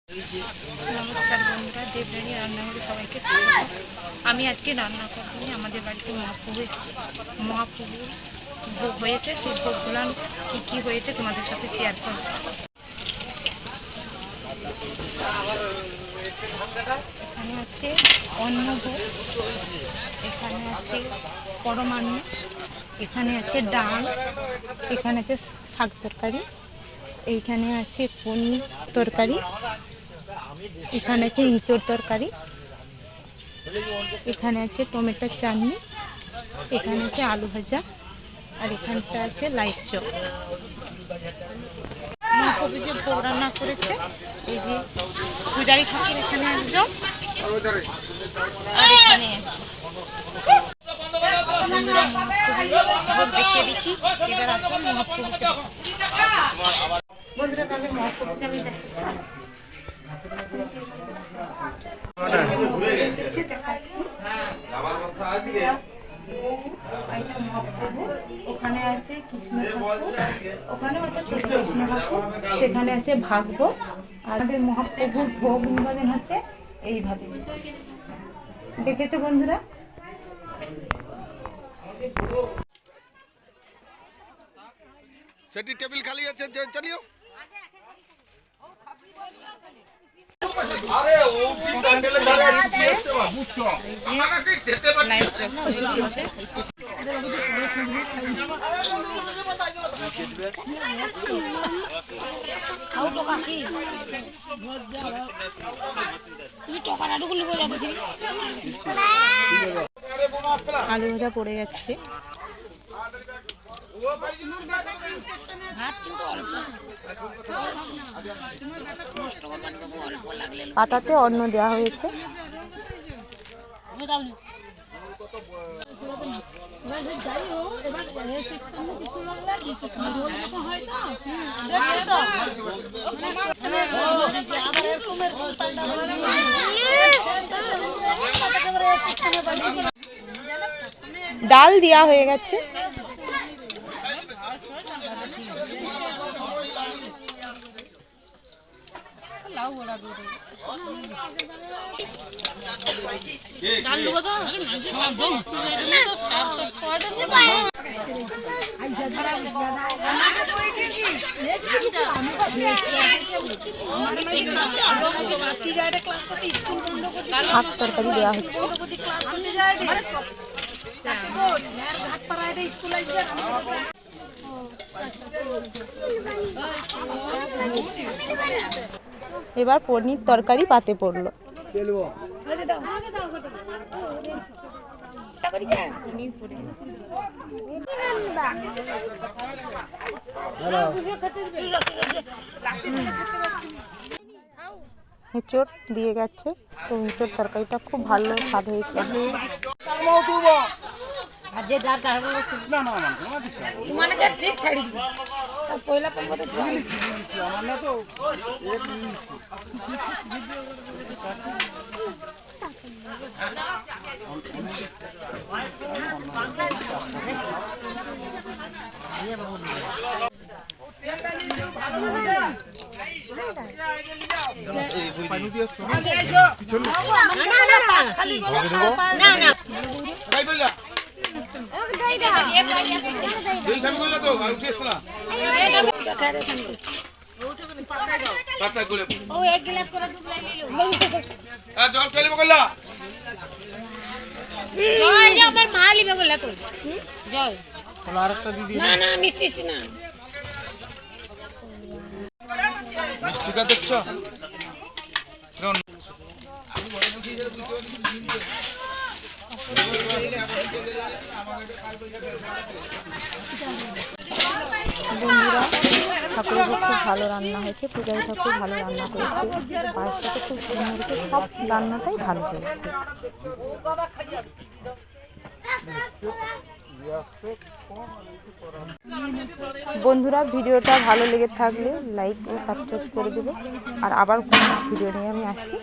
নমস্কার বন্ধুরা, দেবরানী রান্নাঘরে সবাইকে স্বাগত। আমি আজকে রান্না করবো। আমাদের বাড়িতে মহাপ্রভু ভোগ হয়েছে। সেই ভোগগুলো কী কী হয়েছে তোমাদের সাথে শেয়ার করব। এখানে আছে অন্নভোগ, এখানে আছে পরমান্ন, এখানে আছে ডাল, এখানে আছে শাক তরকারি, এইখানে আছে পনির তরকারি, এখানে আছে ইঁচড় তরকারি, এখানে আছে টমেটোর চাটনি, এখানে আছে আলু ভাজা, আর এখানটা আছে লাইট চপ। মহাপ্রভু যে ভোগ রান্না করেছে, এই যে পূজারি ঠাকুর এখানে একজন, আর এখানে মহাপ্রভু দেখিয়ে দিচ্ছি। এবার আসুন মহাপ্রভুকে। বন্ধুরা, তাহলে মহাপ্রভুকে আমি দেখাচ্ছি। ওখানে আছে কৃষ্ণ ঠাকুর, ওখানে আছে ছোট কৃষ্ণ ঠাকুর, সেখানে আছে ভাগ্য। আমাদের মহাপ্রভুর ভোগ নিবেদন হচ্ছে এইভাবে। দেখেছো বন্ধুরা? সেটি টেবিল খালি আছে, চলিও। আরে ও পিটা গেলে দাঁড়া আছে বুঝছো আমাকে কি দিতে পারি লাইট চপ আছে। খাও তো কাকি, তুমি টকাটা ঢুকলে বলে যাচ্ছি। আলু ভাজা পড়ে যাচ্ছে। পাতাতে অন্ন দেওয়া হয়েছে। ডাল দেওয়া হয়ে গেছে। শাক তরকারি দেওয়া হচ্ছে। এবার পনির তরকারি পাতে পড়লো। এঁচড় দিয়ে গেছে, তো এঁচড় তরকারিটা খুব ভালো স্বাদ হয়েছে। মিষ্টিটা দেখছো? বন্ধুরা, ঠাকুরের খুব ভালো রান্না হয়েছে। পূজারী ঠাকুর ভালো রান্না করেছে। পায়েসটা তো খুব সুন্দর হয়েছে। সব রান্নাটাই ভালো হয়েছে। বন্ধুরা, ভিডিওটা ভালো লেগে থাকলে লাইক ও সাবস্ক্রাইব করে দেবে। আর আবার কোন ভিডিও নিয়ে আমি আসছি।